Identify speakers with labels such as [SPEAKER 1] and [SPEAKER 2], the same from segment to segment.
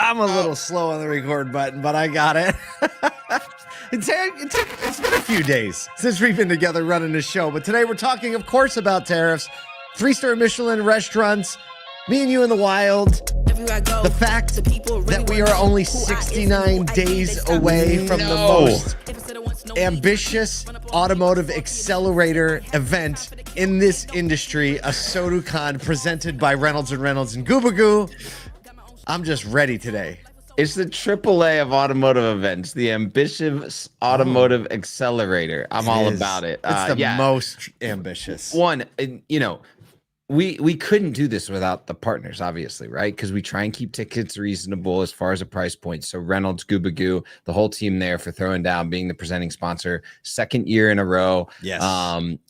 [SPEAKER 1] I'm a little slow on the record button, but I got it. It's been a few days since we've been together running the show, but today we're talking, of course, about tariffs, 3-star Michelin restaurants, me and you in the wild, the fact that we are only 69 days away from the most ambitious automotive accelerator event in this industry, ASOTU presented by Reynolds and Gubagoo. I'm just ready today.
[SPEAKER 2] It's the AAA of automotive events, the ambitious automotive accelerator. I'm all about it.
[SPEAKER 1] It's the most ambitious
[SPEAKER 2] one. We couldn't do this without the partners, obviously, right? Because we try and keep tickets reasonable as far as a price point. So Reynolds, Gubagoo, the whole team there for throwing down, being the presenting sponsor, second year in a row.
[SPEAKER 1] Yes.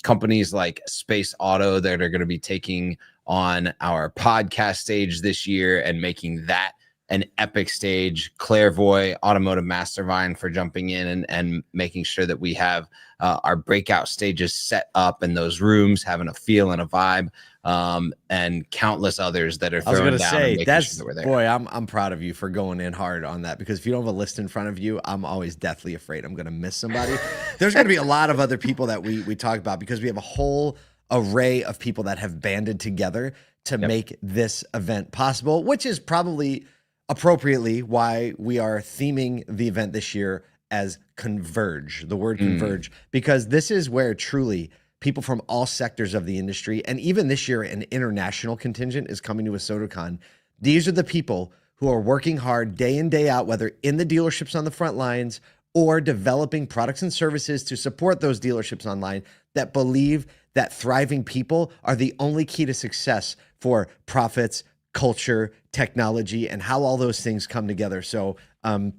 [SPEAKER 2] Companies like Space Auto that are going to be taking on our podcast stage this year and making that an epic stage. Clairvoy, Automotive Mastermind for jumping in and making sure that we have our breakout stages set up in those rooms, having a feel and a vibe, and countless others that are throwing down.
[SPEAKER 1] I was going to say, that's, boy, I'm proud of you for going in hard on that, because if you don't have a list in front of you, I'm always deathly afraid I'm going to miss somebody. There's going to be a lot of other people that we talk about, because we have a whole array of people that have banded together to make this event possible, which is probably appropriately why we are theming the event this year as Converge, the word Converge, because this is where truly people from all sectors of the industry, and even this year an international contingent is coming to ASOTU. These are the people who are working hard day in, day out, whether in the dealerships on the front lines or developing products and services to support those dealerships online, that believe that thriving people are the only key to success for profits, culture, technology, and how all those things come together. So, Todd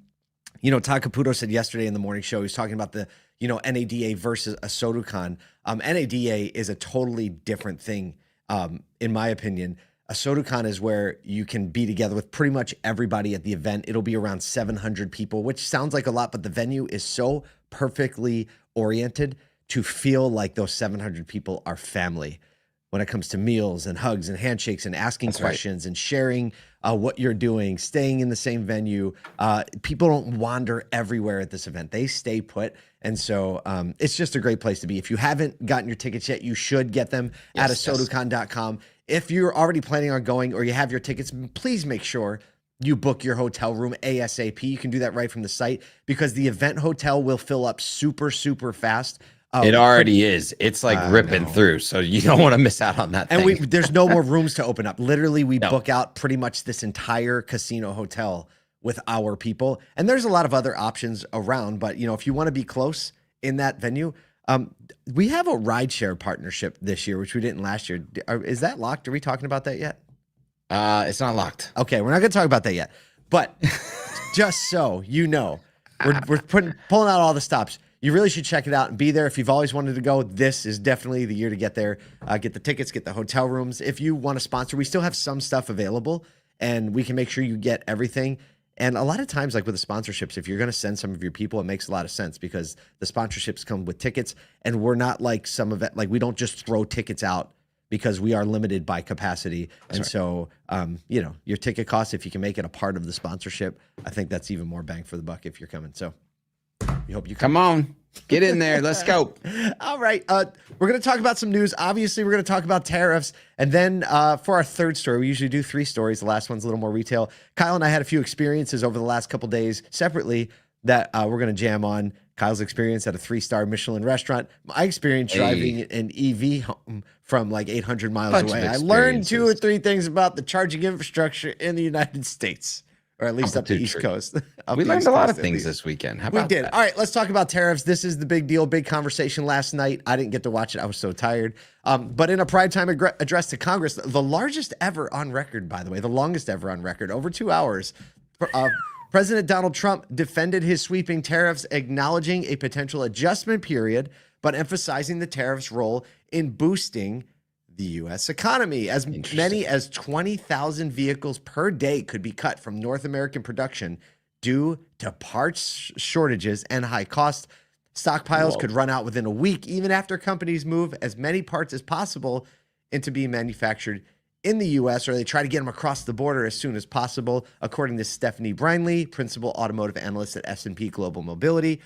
[SPEAKER 1] Caputo said yesterday in the morning show, he's talking about the, NADA versus ASOTU. NADA is a totally different thing, in my opinion. ASOTU is where you can be together with pretty much everybody at the event. It'll be around 700 people, which sounds like a lot, but the venue is so perfectly oriented to feel like those 700 people are family when it comes to meals and hugs and handshakes and asking questions and sharing what you're doing, staying in the same venue. People don't wander everywhere at this event. They stay put. And so it's just a great place to be. If you haven't gotten your tickets yet, you should get them at ASOTUcon.com. If you're already planning on going or you have your tickets, please make sure you book your hotel room ASAP. You can do that right from the site, because the event hotel will fill up super, super fast.
[SPEAKER 2] It already is. It's like ripping through, so you don't want to miss out on that thing.
[SPEAKER 1] And there's no more rooms to open up. Literally, we book out pretty much this entire casino hotel with our people. And there's a lot of other options around, but if you want to be close in that venue, we have a rideshare partnership this year, which we didn't last year. Is that locked? Are we talking about that yet?
[SPEAKER 2] It's not locked.
[SPEAKER 1] Okay, we're not going to talk about that yet. But just so you know, we're pulling out all the stops. You really should check it out and be there. If you've always wanted to go, this is definitely the year to get there. Get the tickets, get the hotel rooms. If you want to sponsor, we still have some stuff available, and we can make sure you get everything. And a lot of times, like with the sponsorships, if you're going to send some of your people, it makes a lot of sense, because the sponsorships come with tickets, and we're not like some of it. Like, we don't just throw tickets out, because we are limited by capacity. So, your ticket costs, if you can make it a part of the sponsorship, I think that's even more bang for the buck if you're coming. So we hope you
[SPEAKER 2] come on, get in there. Let's go.
[SPEAKER 1] All right. We're going to talk about some news. Obviously, we're going to talk about tariffs. And then for our third story, we usually do 3 stories. The last one's a little more retail. Kyle and I had a few experiences over the last couple days separately that we're going to jam on. Kyle's experience at a 3-star Michelin restaurant. My experience driving an EV home from like 800 miles away. I learned 2 or 3 things about the charging infrastructure in the United States, or at least up the East Coast.
[SPEAKER 2] We learned a lot of things this weekend. How about
[SPEAKER 1] we did. That? All right, let's talk about tariffs. This is the big deal, big conversation last night. I didn't get to watch it. I was so tired. But in a primetime address to Congress, the largest ever on record, by the way, the longest ever on record, over 2 hours, President Donald Trump defended his sweeping tariffs, acknowledging a potential adjustment period, but emphasizing the tariffs' role in boosting the U.S. economy. As many as 20,000 vehicles per day could be cut from North American production due to parts shortages and high cost. Stockpiles could run out within a week, even after companies move as many parts as possible into being manufactured in the U.S., or they try to get them across the border as soon as possible, according to Stephanie Brinley, principal automotive analyst at S&P Global Mobility.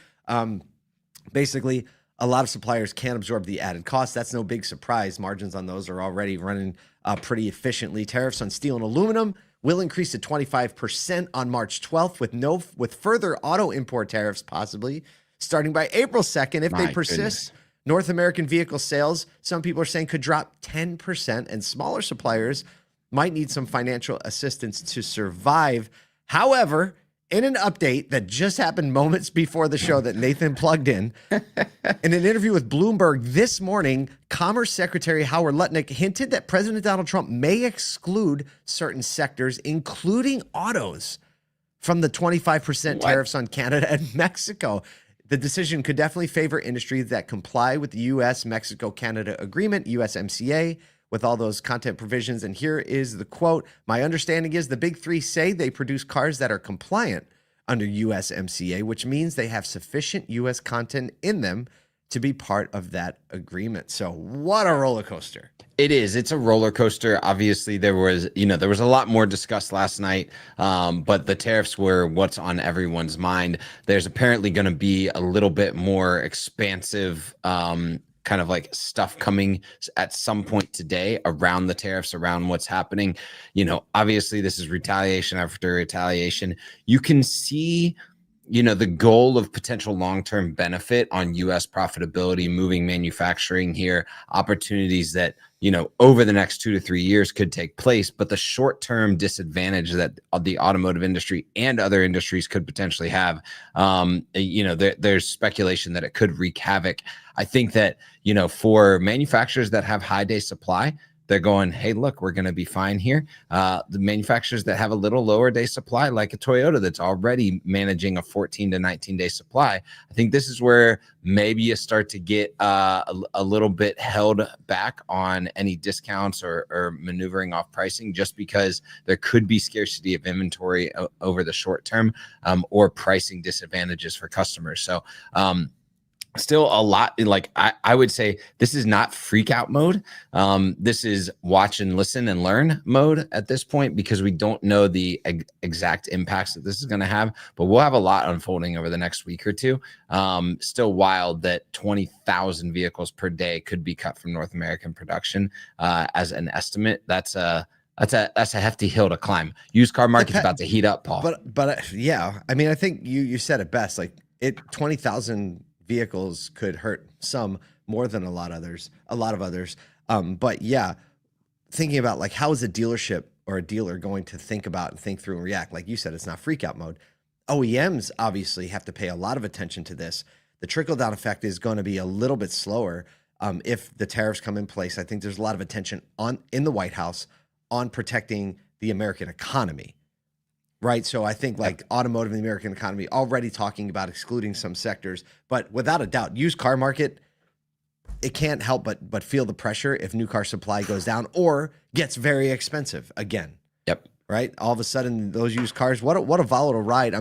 [SPEAKER 1] Basically, a lot of suppliers can't absorb the added cost. That's no big surprise. Margins on those are already running pretty efficiently. Tariffs on steel and aluminum will increase to 25% on March 12th, with further auto import tariffs possibly starting by April 2nd if they persist.
[SPEAKER 2] Goodness.
[SPEAKER 1] North American vehicle sales, some people are saying, could drop 10%, and smaller suppliers might need some financial assistance to survive. However, in an update that just happened moments before the show that Nathan plugged in an interview with Bloomberg this morning, Commerce Secretary Howard Lutnick hinted that President Donald Trump may exclude certain sectors, including autos, from the 25% tariffs on Canada and Mexico. The decision could definitely favor industries that comply with the U.S.-Mexico-Canada Agreement, USMCA, with all those content provisions. And here is the quote. My understanding is the big three say they produce cars that are compliant under USMCA, which means they have sufficient U.S. content in them to be part of that agreement. So what a roller coaster.
[SPEAKER 2] It is. It's a roller coaster. Obviously, there was a lot more discussed last night, but the tariffs were what's on everyone's mind. There's apparently going to be a little bit more expansive kind of like stuff coming at some point today around the tariffs, around what's happening. Obviously, this is retaliation after retaliation. You can see the goal of potential long-term benefit on U.S. profitability, moving manufacturing here, opportunities that, over the next 2 to 3 years could take place. But the short-term disadvantage that the automotive industry and other industries could potentially have, there's speculation that it could wreak havoc. I think that, for manufacturers that have high day supply, they're going, hey, look, we're going to be fine here. The manufacturers that have a little lower day supply, like a Toyota that's already managing a 14 to 19 day supply, I think this is where maybe you start to get a little bit held back on any discounts or maneuvering off pricing, just because there could be scarcity of inventory over the short term, or pricing disadvantages for customers. So, still a lot. Like I would say this is not freak out mode. This is watch and listen and learn mode at this point, because we don't know the exact impacts that this is going to have, but we'll have a lot unfolding over the next week or two. Still wild that 20,000 vehicles per day could be cut from North American production as an estimate. That's a hefty hill to climb. Used car market's about to heat up, Paul.
[SPEAKER 1] But yeah, I mean, I think you said it best. Like 20,000 vehicles could hurt some more than a lot of others. But yeah, thinking about like, how is a dealership or a dealer going to think about and think through and react? Like you said, it's not freak out mode. OEMs obviously have to pay a lot of attention to this. The trickle down effect is going to be a little bit slower if the tariffs come in place. I think there's a lot of attention in the White House on protecting the American economy. Right. So I think like automotive and the American economy already talking about excluding some sectors, but without a doubt, used car market, it can't help but feel the pressure if new car supply goes down or gets very expensive again.
[SPEAKER 2] Yep.
[SPEAKER 1] Right. All of a sudden, those used cars, what a volatile ride.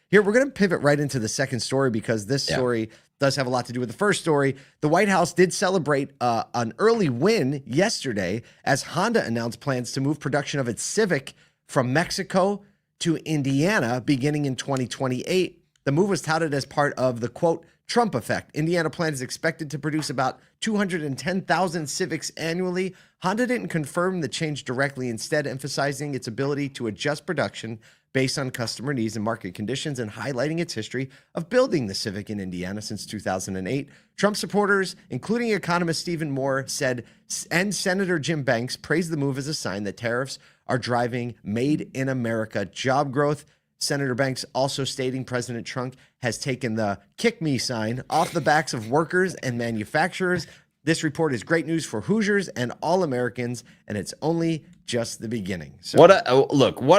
[SPEAKER 1] Here, we're going to pivot right into the second story, because this story does have a lot to do with the first story. The White House did celebrate an early win yesterday as Honda announced plans to move production of its Civic from Mexico to Indiana beginning in 2028. The move was touted as part of the, quote, Trump effect. Indiana plant is expected to produce about 210,000 Civics annually. Honda didn't confirm the change directly, instead emphasizing its ability to adjust production based on customer needs and market conditions, and highlighting its history of building the Civic in Indiana since 2008. Trump supporters, including economist Stephen Moore, said, and Senator Jim Banks praised the move as a sign that tariffs are driving made in America job growth. Senator Banks also stating President Trump has taken the kick me sign off the backs of workers and manufacturers. This report is great news for Hoosiers and all Americans, and it's only just the beginning. So,
[SPEAKER 2] what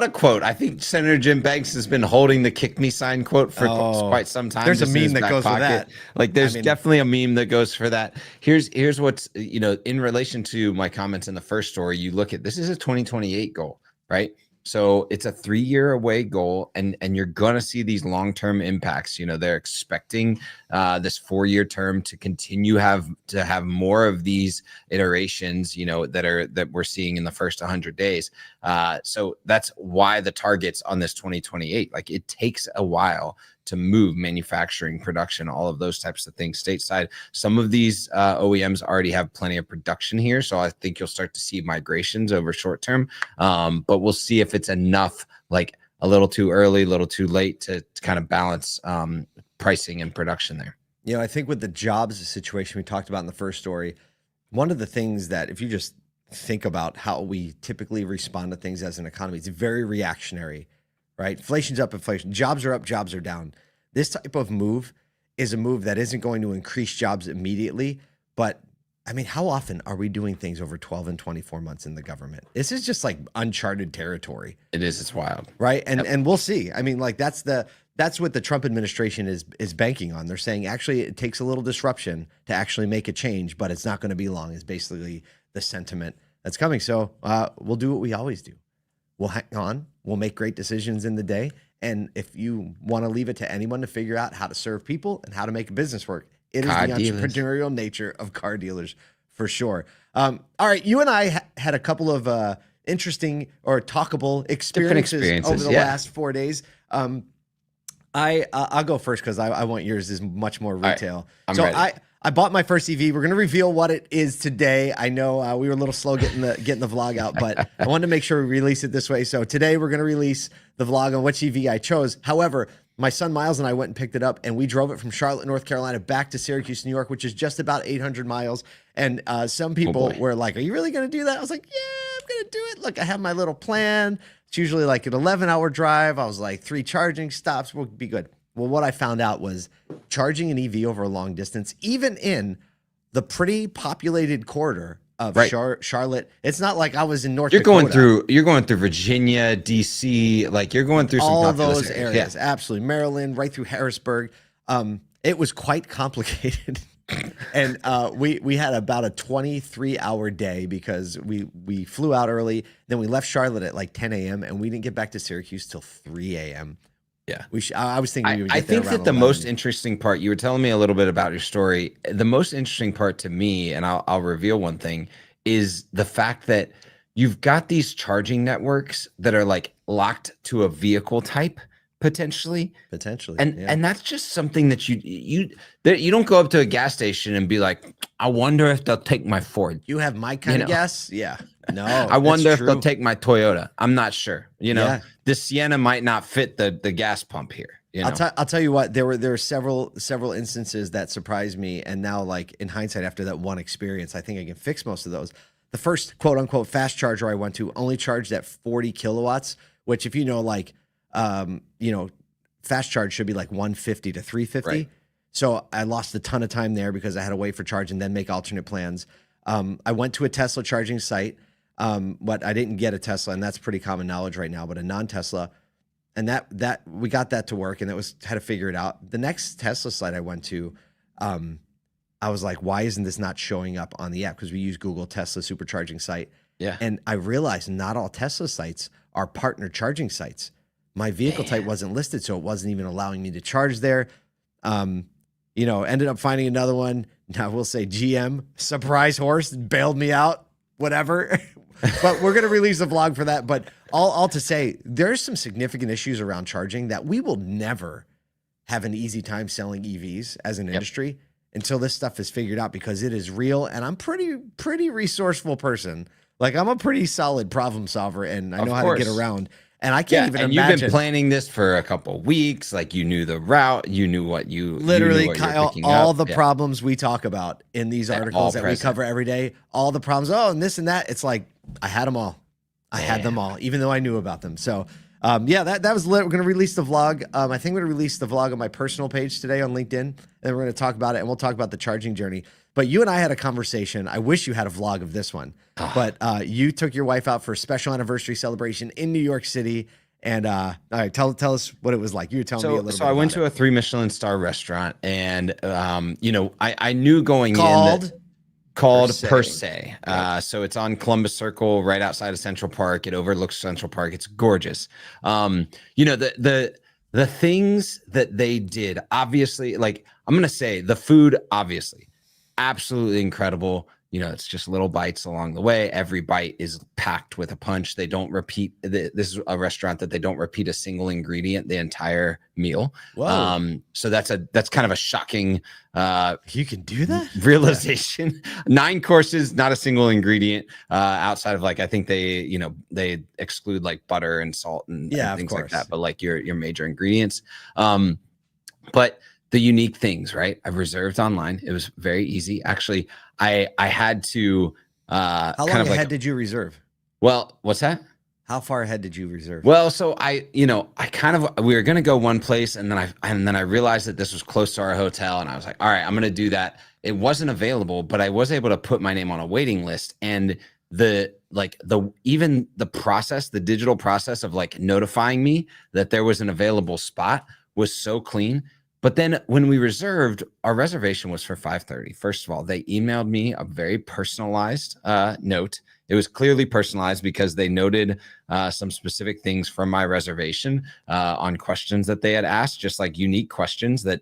[SPEAKER 2] a quote. I think Senator Jim Banks has been holding the kick me sign quote for quite some time.
[SPEAKER 1] There's a meme that goes with that.
[SPEAKER 2] Like there's definitely a meme that goes for that. Here's what's, in relation to my comments in the first story, you look at, this is a 2028 goal, right? So it's a 3-year away goal, and you're going to see these long-term impacts. They're expecting this 4-year term to continue to have more of these iterations, that we're seeing in the first 100 days. So that's why the targets on this 2028, like it takes a while to move manufacturing, production, all of those types of things stateside. Some of these OEMs already have plenty of production here, so I think you'll start to see migrations over short term. But we'll see if it's enough, like a little too early, a little too late to kind of balance pricing and production there.
[SPEAKER 1] I think with the jobs situation we talked about in the first story, one of the things that if you just think about how we typically respond to things as an economy, it's very reactionary. Right? Inflation's up, inflation. Jobs are up, jobs are down. This type of move is a move that isn't going to increase jobs immediately. But I mean, how often are we doing things over 12 and 24 months in the government? This is just like uncharted territory.
[SPEAKER 2] It is. It's wild.
[SPEAKER 1] Right. And we'll see. I mean, like that's what the Trump administration is banking on. They're saying actually it takes a little disruption to actually make a change, but it's not going to be long is basically the sentiment that's coming. So we'll do what we always do. We'll hang on. We'll make great decisions in the day. And if you want to leave it to anyone to figure out how to serve people and how to make a business work, it is the entrepreneurial nature of car dealers for sure. All right. You and I had a couple of interesting or talkable experiences over the last 4 days. I'll go first because I want yours is much more retail.
[SPEAKER 2] Right. I'm ready.
[SPEAKER 1] I bought my first EV. We're going to reveal what it is today. I know we were a little slow getting the vlog out, but I wanted to make sure we release it this way. So today we're going to release the vlog on which EV I chose. However, my son Miles and I went and picked it up, and we drove it from Charlotte, North Carolina, back to Syracuse, New York, which is just about 800 miles. And some people were like, "Are you really going to do that?" I was like, "Yeah, I'm going to do it. Look, I have my little plan. It's usually like an 11-hour drive." I was like, 3 charging stops will be good. Well, what I found out was charging an EV over a long distance, even in the pretty populated corridor of Charlotte, it's not like I was in North Dakota.
[SPEAKER 2] You're going through Virginia, DC, like you're going through
[SPEAKER 1] all of those areas. Yeah. Absolutely. Maryland, right through Harrisburg. It was quite complicated. And we had about a 23-hour day because we flew out early. Then we left Charlotte at like 10 a.m. and we didn't get back to Syracuse till 3 a.m.
[SPEAKER 2] Yeah,
[SPEAKER 1] I was thinking we would get
[SPEAKER 2] I think
[SPEAKER 1] there
[SPEAKER 2] that the most interesting part, you were telling me a little bit about your story. The most interesting part to me, and I'll reveal one thing, is the fact that you've got these charging networks that are like locked to a vehicle type potentially, and that's just something that you don't go up to a gas station and be like, I wonder if they'll take my Ford.
[SPEAKER 1] You have my kind of gas, yeah. No,
[SPEAKER 2] I wonder if they'll take my Toyota. I'm not sure. The Sienna might not fit the gas pump here.
[SPEAKER 1] I'll tell you what. There were several instances that surprised me, and now, like in hindsight, after that one experience, I think I can fix most of those. The first quote unquote fast charger I went to only charged at 40 kilowatts, which if fast charge should be like 150 to 350. Right. So I lost a ton of time there because I had to wait for charge and then make alternate plans. I went to a Tesla charging site. But I didn't get a Tesla, and that's pretty common knowledge right now, but a non-Tesla. And that we got that to work, and it was had to figure it out. The next Tesla site I went to, I was like, why isn't this not showing up on the app? Because we use Google Tesla supercharging site.
[SPEAKER 2] Yeah.
[SPEAKER 1] And I realized not all Tesla sites are partner charging sites. My vehicle type wasn't listed, so it wasn't even allowing me to charge there. Ended up finding another one. Now we'll say GM, surprise horse, bailed me out, whatever. But we're going to release a vlog for that. But all to say, there's some significant issues around charging that we will never have an easy time selling EVs as an industry until this stuff is figured out, because it is real. And I'm pretty resourceful person. Like I'm a pretty solid problem solver, and I know how to get around. And I can't even imagine.
[SPEAKER 2] You've been planning this for a couple of weeks. Like you knew the route, you knew what you
[SPEAKER 1] literally,
[SPEAKER 2] you
[SPEAKER 1] Kyle. All the problems we talk about in these articles that we cover every day, all the problems. Oh, and this and that. It's like I had them all. I had them all, even though I knew about them. So, that was lit. We're gonna release the vlog. I think we're gonna release the vlog on my personal page today on LinkedIn, and we're gonna talk about it, and we'll talk about the charging journey. But you and I had a conversation. I wish you had a vlog of this one. But you took your wife out for a special anniversary celebration in New York City. And all right, tell us what it was like. You were telling me a little bit.
[SPEAKER 2] So I went to a 3 Michelin star restaurant, and I knew going in called Per Se. So it's on Columbus Circle, right outside of Central Park. It overlooks Central Park. It's gorgeous. You know, the things that they did, obviously, like I'm going to say the food, obviously, absolutely incredible. You know, it's just little bites along the way. Every bite is packed with a punch. They don't repeat. This is a restaurant that they don't repeat a single ingredient the entire meal.
[SPEAKER 1] Whoa.
[SPEAKER 2] So that's kind of a shocking
[SPEAKER 1] You can do that?
[SPEAKER 2] realization. 9 courses, not a single ingredient outside of, like, I think they exclude like butter and salt and things like that, but like your major ingredients. But the unique things, right? I've reserved online. It was very easy. Actually, I had to
[SPEAKER 1] how long
[SPEAKER 2] kind of
[SPEAKER 1] ahead did you reserve?
[SPEAKER 2] Well, what's that?
[SPEAKER 1] How far ahead did you reserve?
[SPEAKER 2] Well, so we were going to go one place, and then I realized that this was close to our hotel, and I was like, all right, I'm going to do that. It wasn't available, but I was able to put my name on a waiting list. And the process, the digital process of like notifying me that there was an available spot was so clean. But then when we reserved, our reservation was for 5:30. First of all, they emailed me a very personalized note. It was clearly personalized because they noted some specific things from my reservation on questions that they had asked, just like unique questions that,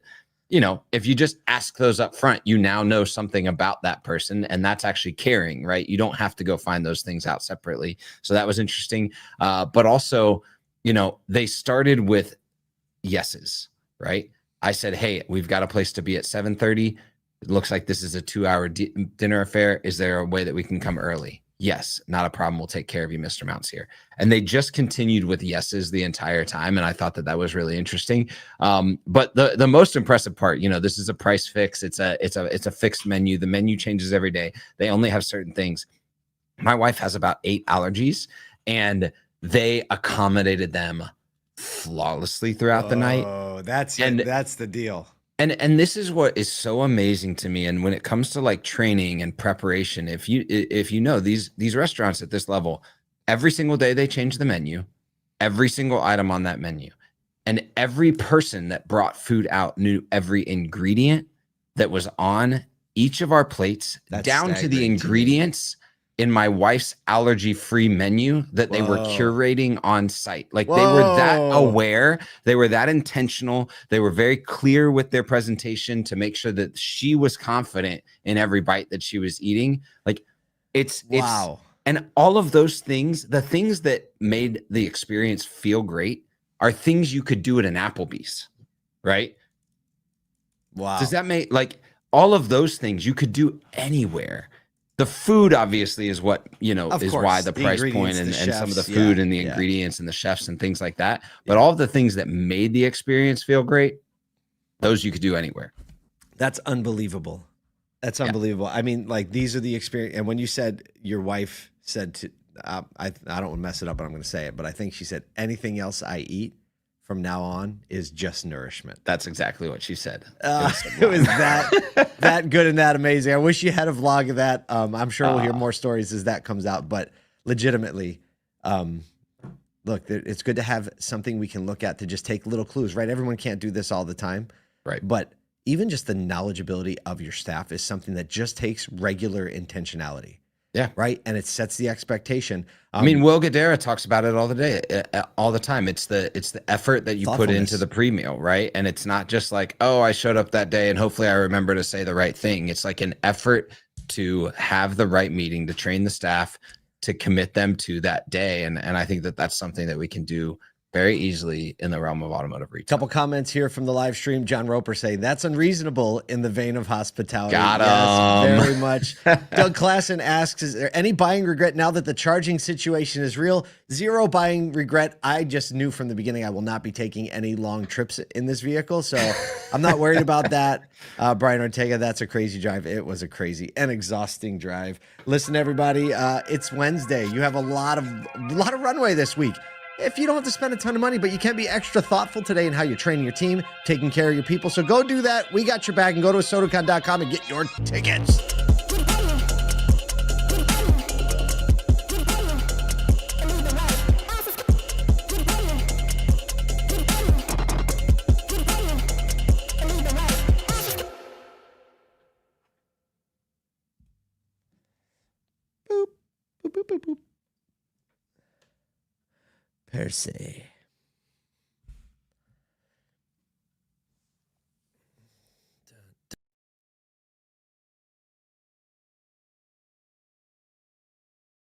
[SPEAKER 2] you know, if you just ask those up front, you now know something about that person, and that's actually caring, right? You don't have to go find those things out separately. So that was interesting. But also, you know, they started with yeses, right? I said, hey, we've got a place to be at 7:30. It looks like this is a 2-hour dinner affair. Is there a way that we can come early? Yes, not a problem. We'll take care of you, Mr. Mountsier. And they just continued with yeses the entire time. And I thought that was really interesting. But the most impressive part, you know, this is a price fix. It's a fixed menu. The menu changes every day. They only have certain things. My wife has about 8 allergies, and they accommodated them flawlessly throughout the night.
[SPEAKER 1] Oh, that's the deal.
[SPEAKER 2] And this is what is so amazing to me. And when it comes to like training and preparation, if you know these restaurants at this level, every single day they change the menu, every single item on that menu, and every person that brought food out knew every ingredient that was on each of our plates, down to the ingredients in my wife's allergy-free menu that they were curating on site. Like they were that aware, they were that intentional. They were very clear with their presentation to make sure that she was confident in every bite that she was eating. Like it's and all of those things, the things that made the experience feel great are things you could do at an Applebee's, right?
[SPEAKER 1] Wow.
[SPEAKER 2] Does that make, like, all of those things you could do anywhere? The food obviously is what, you know, is why the price point and some of the food and the ingredients and the chefs and things like that. But all of the things that made the experience feel great, those you could do anywhere.
[SPEAKER 1] That's unbelievable. That's unbelievable. I mean, like, these are the experience. And when you said your wife said to, I don't want to mess it up, but I'm going to say it, but I think she said, anything else I eat from now on is just nourishment.
[SPEAKER 2] That's exactly what she said.
[SPEAKER 1] It was that good and that amazing. I wish you had a vlog of that. I'm sure we'll hear more stories as that comes out, but legitimately, look, it's good to have something we can look at to just take little clues, right? Everyone can't do this all the time.
[SPEAKER 2] Right.
[SPEAKER 1] But even just the knowledgeability of your staff is something that just takes regular intentionality.
[SPEAKER 2] Yeah.
[SPEAKER 1] Right. And it sets the expectation.
[SPEAKER 2] I mean, Will Guidara talks about it all the time. It's the effort that you put into the pre-meal, right? And it's not just like, oh, I showed up that day and hopefully I remember to say the right thing. It's like an effort to have the right meeting, to train the staff, to commit them to that day. And I think that that's something that we can do very easily in the realm of automotive retail.
[SPEAKER 1] Couple comments here from the live stream. John Roper saying that's unreasonable in the vein of hospitality.
[SPEAKER 2] Got him.
[SPEAKER 1] Yes, very much. Doug Klassen asks, is there any buying regret now that the charging situation is real? Zero buying regret. I just knew from the beginning I will not be taking any long trips in this vehicle, so I'm not worried about that. Brian Ortega, that's a crazy drive. It was a crazy and exhausting drive. Listen, everybody, it's Wednesday. You have a lot of runway this week. If you don't have to spend a ton of money, but you can be extra thoughtful today in how you're training your team, taking care of your people. So go do that. We got your back, and go to ASOTUcon.com and get your tickets. Per se.